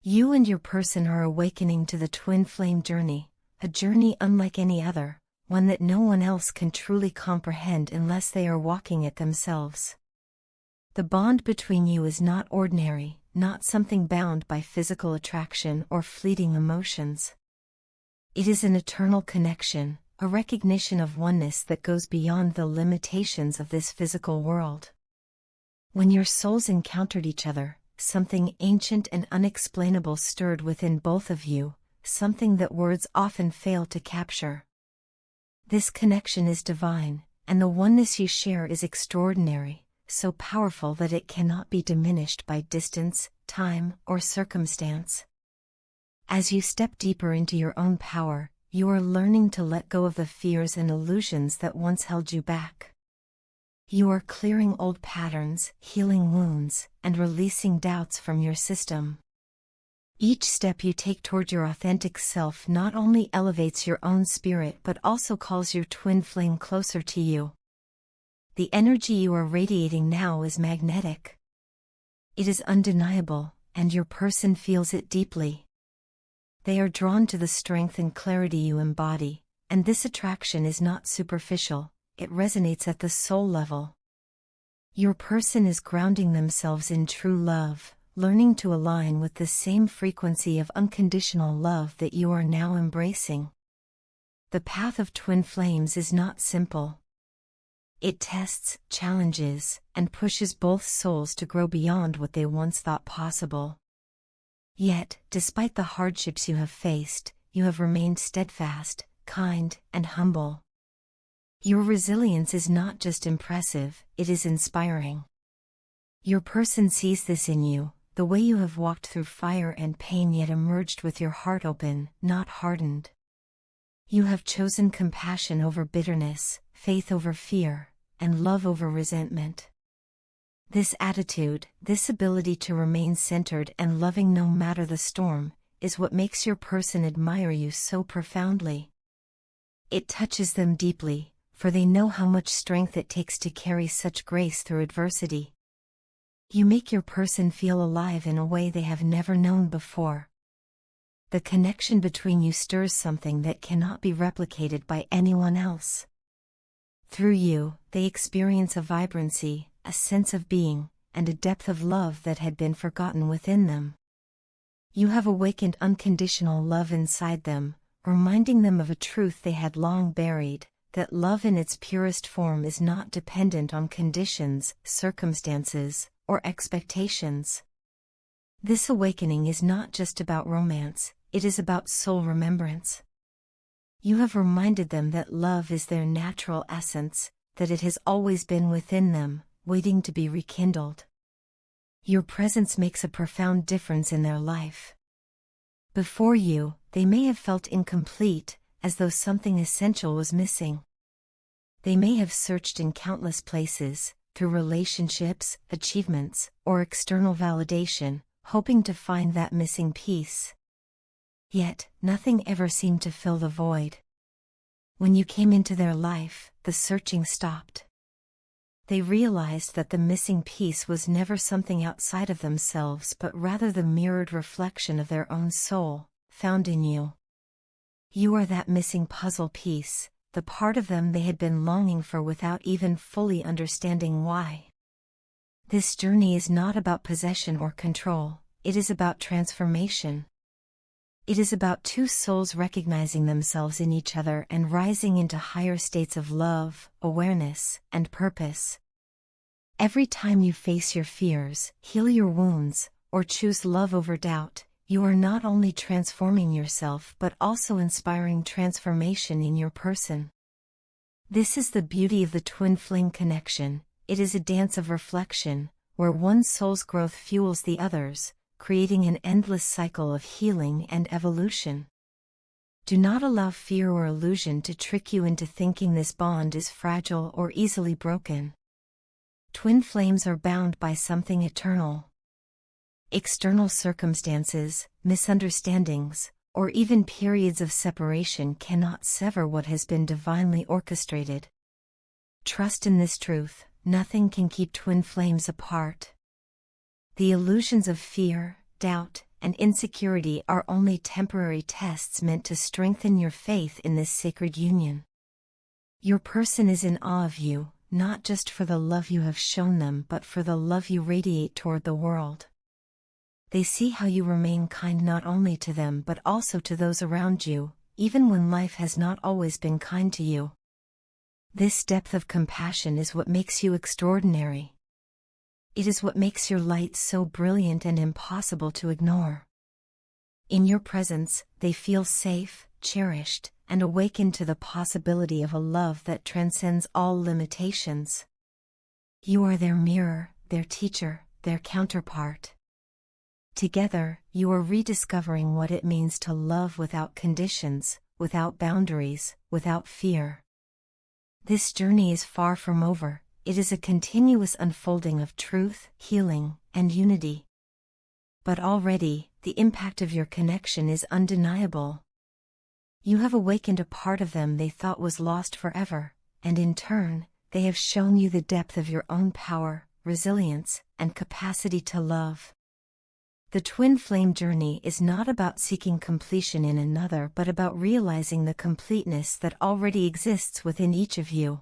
You and your person are awakening to the twin flame journey, a journey unlike any other, one that no one else can truly comprehend unless they are walking it themselves. The bond between you is not ordinary, not something bound by physical attraction or fleeting emotions. It is an eternal connection, a recognition of oneness that goes beyond the limitations of this physical world. When your souls encountered each other, something ancient and unexplainable stirred within both of you, something that words often fail to capture. This connection is divine, and the oneness you share is extraordinary, so powerful that it cannot be diminished by distance, time, or circumstance. As you step deeper into your own power, you are learning to let go of the fears and illusions that once held you back. You are clearing old patterns, healing wounds, and releasing doubts from your system. Each step you take toward your authentic self not only elevates your own spirit but also calls your twin flame closer to you. The energy you are radiating now is magnetic. It is undeniable, and your person feels it deeply. They are drawn to the strength and clarity you embody, and this attraction is not superficial. It resonates at the soul level. Your person is grounding themselves in true love, learning to align with the same frequency of unconditional love that you are now embracing. The path of twin flames is not simple. It tests, challenges, and pushes both souls to grow beyond what they once thought possible. Yet, despite the hardships you have faced, you have remained steadfast, kind, and humble. Your resilience is not just impressive, it is inspiring. Your person sees this in you, the way you have walked through fire and pain yet emerged with your heart open, not hardened. You have chosen compassion over bitterness, faith over fear, and love over resentment. This attitude, this ability to remain centered and loving no matter the storm, is what makes your person admire you so profoundly. It touches them deeply, for they know how much strength it takes to carry such grace through adversity. You make your person feel alive in a way they have never known before. The connection between you stirs something that cannot be replicated by anyone else. Through you, they experience a vibrancy, a sense of being, and a depth of love that had been forgotten within them. You have awakened unconditional love inside them, reminding them of a truth they had long buried, that love in its purest form is not dependent on conditions, circumstances, or expectations. This awakening is not just about romance, it is about soul remembrance. You have reminded them that love is their natural essence, that it has always been within them, waiting to be rekindled. Your presence makes a profound difference in their life. Before you, they may have felt incomplete, as though something essential was missing. They may have searched in countless places, through relationships, achievements, or external validation, hoping to find that missing piece. Yet, nothing ever seemed to fill the void. When you came into their life, the searching stopped. They realized that the missing piece was never something outside of themselves but rather the mirrored reflection of their own soul, found in you. You are that missing puzzle piece, the part of them they had been longing for without even fully understanding why. This journey is not about possession or control, it is about transformation. It is about two souls recognizing themselves in each other and rising into higher states of love, awareness, and purpose. Every time you face your fears, heal your wounds, or choose love over doubt, you are not only transforming yourself but also inspiring transformation in your person. This is the beauty of the twin flame connection. It is a dance of reflection, where one soul's growth fuels the other's, creating an endless cycle of healing and evolution. Do not allow fear or illusion to trick you into thinking this bond is fragile or easily broken. Twin flames are bound by something eternal. External circumstances, misunderstandings, or even periods of separation cannot sever what has been divinely orchestrated. Trust in this truth, nothing can keep twin flames apart. The illusions of fear, doubt, and insecurity are only temporary tests meant to strengthen your faith in this sacred union. Your person is in awe of you, not just for the love you have shown them but for the love you radiate toward the world. They see how you remain kind not only to them but also to those around you, even when life has not always been kind to you. This depth of compassion is what makes you extraordinary. It is what makes your light so brilliant and impossible to ignore. In your presence, they feel safe, cherished, and awakened to the possibility of a love that transcends all limitations. You are their mirror, their teacher, their counterpart. Together, you are rediscovering what it means to love without conditions, without boundaries, without fear. This journey is far from over. It is a continuous unfolding of truth, healing, and unity. But already, the impact of your connection is undeniable. You have awakened a part of them they thought was lost forever, and in turn, they have shown you the depth of your own power, resilience, and capacity to love. The twin flame journey is not about seeking completion in another but about realizing the completeness that already exists within each of you.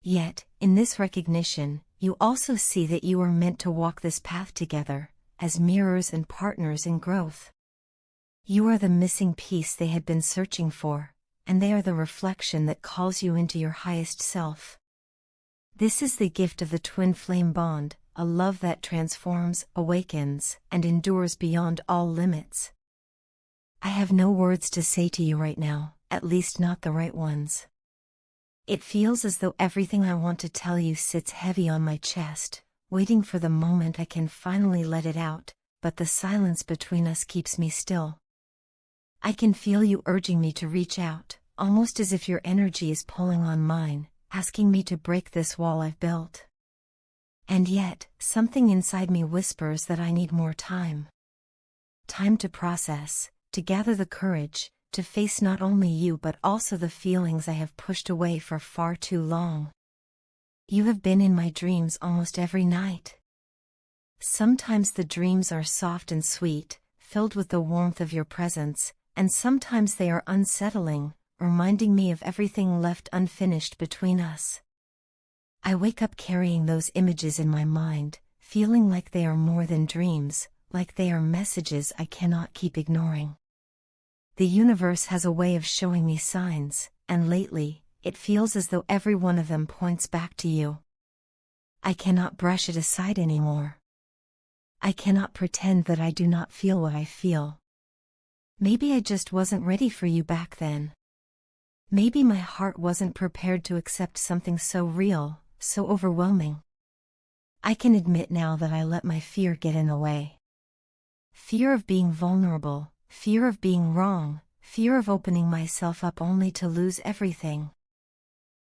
Yet, in this recognition, you also see that you are meant to walk this path together, as mirrors and partners in growth. You are the missing piece they had been searching for, and they are the reflection that calls you into your highest self. This is the gift of the twin flame bond, a love that transforms, awakens, and endures beyond all limits. I have no words to say to you right now, at least not the right ones. It feels as though everything I want to tell you sits heavy on my chest, waiting for the moment I can finally let it out, but the silence between us keeps me still. I can feel you urging me to reach out, almost as if your energy is pulling on mine, asking me to break this wall I've built. And yet, something inside me whispers that I need more time. Time to process, to gather the courage, to face not only you but also the feelings I have pushed away for far too long. You have been in my dreams almost every night. Sometimes the dreams are soft and sweet, filled with the warmth of your presence, and sometimes they are unsettling, reminding me of everything left unfinished between us. I wake up carrying those images in my mind, feeling like they are more than dreams, like they are messages I cannot keep ignoring. The universe has a way of showing me signs, and lately, it feels as though every one of them points back to you. I cannot brush it aside anymore. I cannot pretend that I do not feel what I feel. Maybe I just wasn't ready for you back then. Maybe my heart wasn't prepared to accept something so real, so overwhelming. I can admit now that I let my fear get in the way. Fear of being vulnerable, fear of being wrong, fear of opening myself up only to lose everything.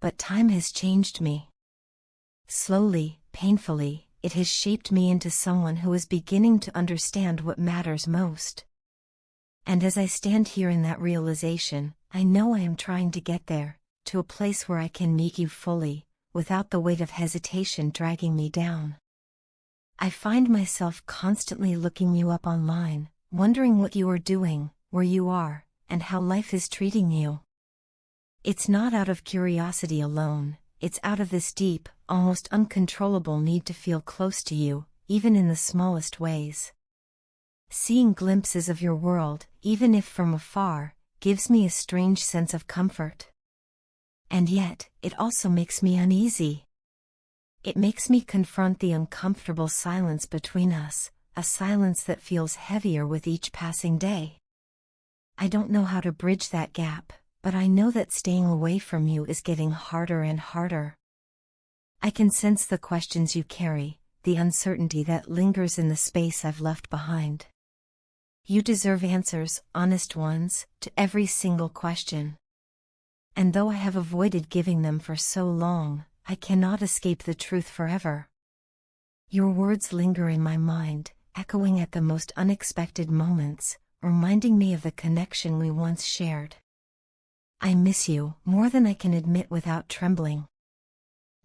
But time has changed me. Slowly, painfully, it has shaped me into someone who is beginning to understand what matters most. And as I stand here in that realization, I know I am trying to get there, to a place where I can meet you fully, without the weight of hesitation dragging me down. I find myself constantly looking you up online, wondering what you are doing, where you are, and how life is treating you. It's not out of curiosity alone, it's out of this deep, almost uncontrollable need to feel close to you, even in the smallest ways. Seeing glimpses of your world, even if from afar, gives me a strange sense of comfort. And yet, it also makes me uneasy. It makes me confront the uncomfortable silence between us, a silence that feels heavier with each passing day. I don't know how to bridge that gap, but I know that staying away from you is getting harder and harder. I can sense the questions you carry, the uncertainty that lingers in the space I've left behind. You deserve answers, honest ones, to every single question. And though I have avoided giving them for so long, I cannot escape the truth forever. Your words linger in my mind, echoing at the most unexpected moments, reminding me of the connection we once shared. I miss you more than I can admit without trembling.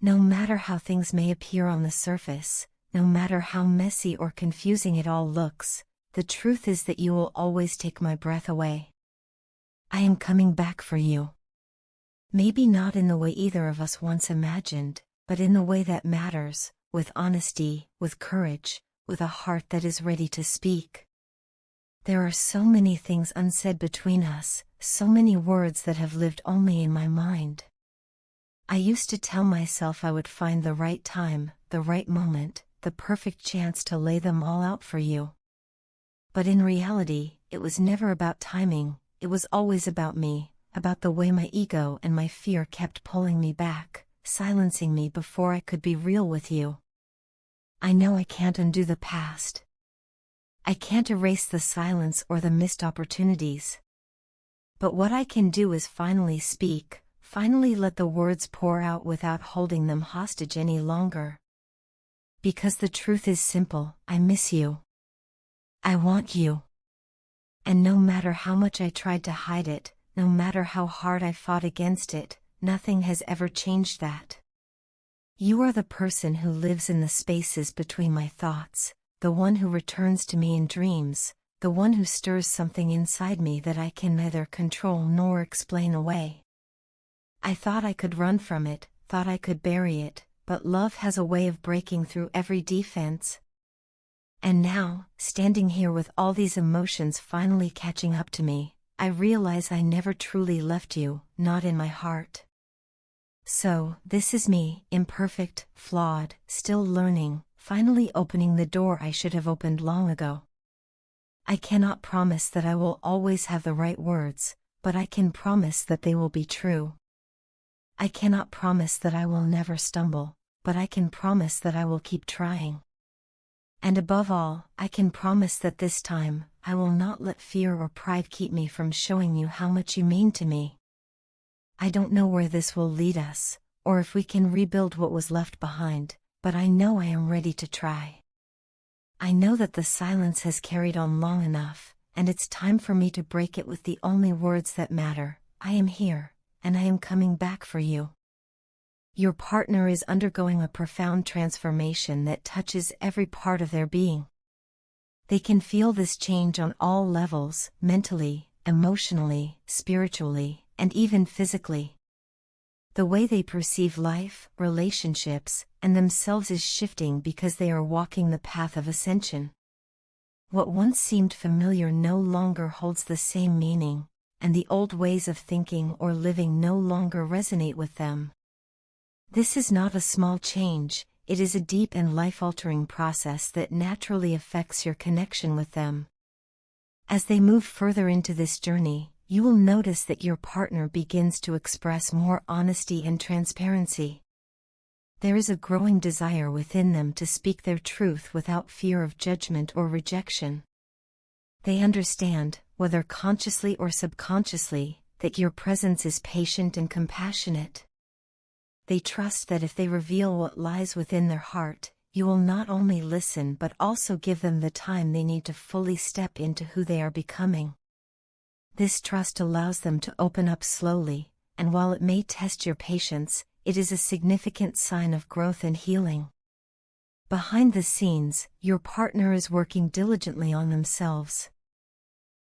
No matter how things may appear on the surface, no matter how messy or confusing it all looks, the truth is that you will always take my breath away. I am coming back for you. Maybe not in the way either of us once imagined, but in the way that matters, with honesty, with courage, with a heart that is ready to speak. There are so many things unsaid between us, so many words that have lived only in my mind. I used to tell myself I would find the right time, the right moment, the perfect chance to lay them all out for you. But in reality, it was never about timing, it was always about me, about the way my ego and my fear kept pulling me back, silencing me before I could be real with you. I know I can't undo the past. I can't erase the silence or the missed opportunities. But what I can do is finally speak, finally let the words pour out without holding them hostage any longer. Because the truth is simple, I miss you. I want you. And no matter how much I tried to hide it, no matter how hard I fought against it, nothing has ever changed that. You are the person who lives in the spaces between my thoughts, the one who returns to me in dreams, the one who stirs something inside me that I can neither control nor explain away. I thought I could run from it, thought I could bury it, but love has a way of breaking through every defense. And now, standing here with all these emotions finally catching up to me, I realize I never truly left you, not in my heart. So, this is me, imperfect, flawed, still learning, finally opening the door I should have opened long ago. I cannot promise that I will always have the right words, but I can promise that they will be true. I cannot promise that I will never stumble, but I can promise that I will keep trying. And above all, I can promise that this time, I will not let fear or pride keep me from showing you how much you mean to me. I don't know where this will lead us, or if we can rebuild what was left behind, but I know I am ready to try. I know that the silence has carried on long enough, and it's time for me to break it with the only words that matter. I am here, and I am coming back for you. Your partner is undergoing a profound transformation that touches every part of their being. They can feel this change on all levels, mentally, emotionally, spiritually, and even physically. The way they perceive life, relationships, and themselves is shifting because they are walking the path of ascension. What once seemed familiar no longer holds the same meaning, and the old ways of thinking or living no longer resonate with them. This is not a small change, it is a deep and life-altering process that naturally affects your connection with them. As they move further into this journey, you will notice that your partner begins to express more honesty and transparency. There is a growing desire within them to speak their truth without fear of judgment or rejection. They understand, whether consciously or subconsciously, that your presence is patient and compassionate. They trust that if they reveal what lies within their heart, you will not only listen but also give them the time they need to fully step into who they are becoming. This trust allows them to open up slowly, and while it may test your patience, it is a significant sign of growth and healing. Behind the scenes, your partner is working diligently on themselves.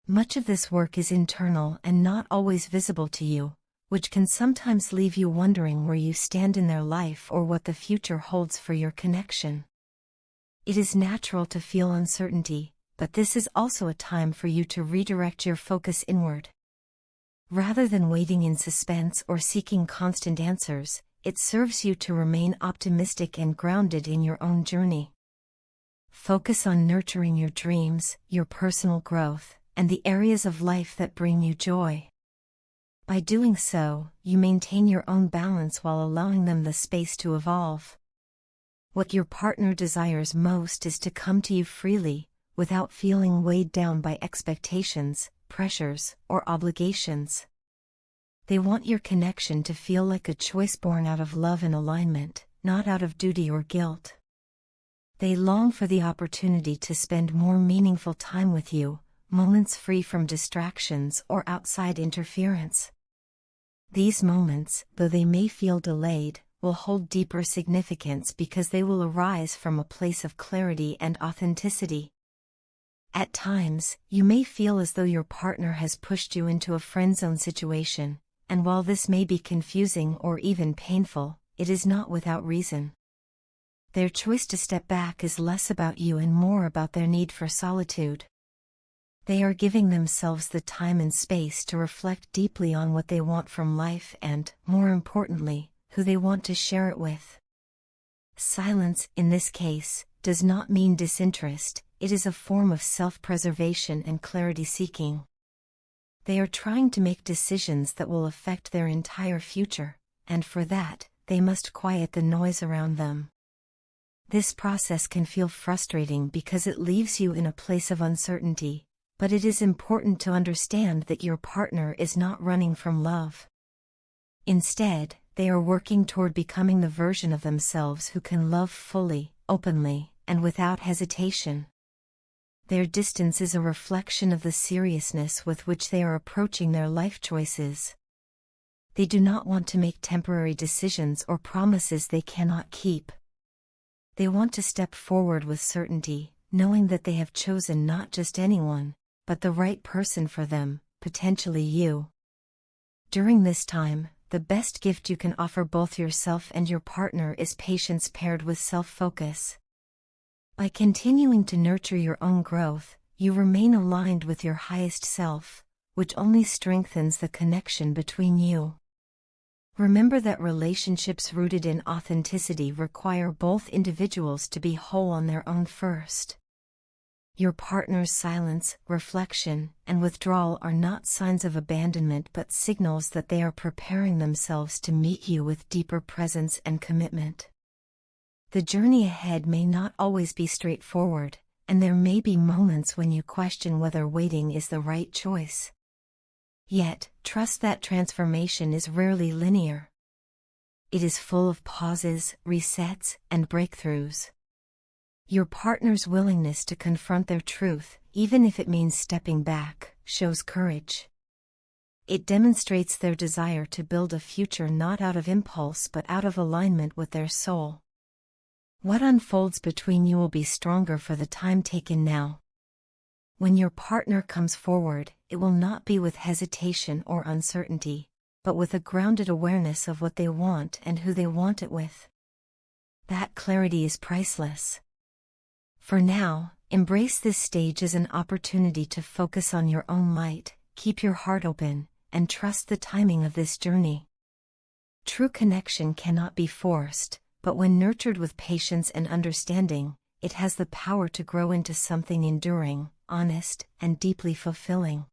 Much of this work is internal and not always visible to you, which can sometimes leave you wondering where you stand in their life or what the future holds for your connection. It is natural to feel uncertainty, but this is also a time for you to redirect your focus inward. Rather than waiting in suspense or seeking constant answers, it serves you to remain optimistic and grounded in your own journey. Focus on nurturing your dreams, your personal growth, and the areas of life that bring you joy. By doing so, you maintain your own balance while allowing them the space to evolve. What your partner desires most is to come to you freely, without feeling weighed down by expectations, pressures, or obligations. They want your connection to feel like a choice born out of love and alignment, not out of duty or guilt. They long for the opportunity to spend more meaningful time with you, moments free from distractions or outside interference. These moments, though they may feel delayed, will hold deeper significance because they will arise from a place of clarity and authenticity. At times, you may feel as though your partner has pushed you into a friend-zone situation, and while this may be confusing or even painful, it is not without reason. Their choice to step back is less about you and more about their need for solitude. They are giving themselves the time and space to reflect deeply on what they want from life and, more importantly, who they want to share it with. Silence, in this case, does not mean disinterest, it is a form of self-preservation and clarity-seeking. They are trying to make decisions that will affect their entire future, and for that, they must quiet the noise around them. This process can feel frustrating because it leaves you in a place of uncertainty, but it is important to understand that your partner is not running from love. Instead, they are working toward becoming the version of themselves who can love fully, openly, and without hesitation. Their distance is a reflection of the seriousness with which they are approaching their life choices. They do not want to make temporary decisions or promises they cannot keep. They want to step forward with certainty, knowing that they have chosen not just anyone, but the right person for them, potentially you. During this time, the best gift you can offer both yourself and your partner is patience paired with self-focus. By continuing to nurture your own growth, you remain aligned with your highest self, which only strengthens the connection between you. Remember that relationships rooted in authenticity require both individuals to be whole on their own first. Your partner's silence, reflection, and withdrawal are not signs of abandonment but signals that they are preparing themselves to meet you with deeper presence and commitment. The journey ahead may not always be straightforward, and there may be moments when you question whether waiting is the right choice. Yet, trust that transformation is rarely linear. It is full of pauses, resets, and breakthroughs. Your partner's willingness to confront their truth, even if it means stepping back, shows courage. It demonstrates their desire to build a future not out of impulse but out of alignment with their soul. What unfolds between you will be stronger for the time taken now. When your partner comes forward, it will not be with hesitation or uncertainty, but with a grounded awareness of what they want and who they want it with. That clarity is priceless. For now, embrace this stage as an opportunity to focus on your own light, keep your heart open, and trust the timing of this journey. True connection cannot be forced, but when nurtured with patience and understanding, it has the power to grow into something enduring, honest, and deeply fulfilling.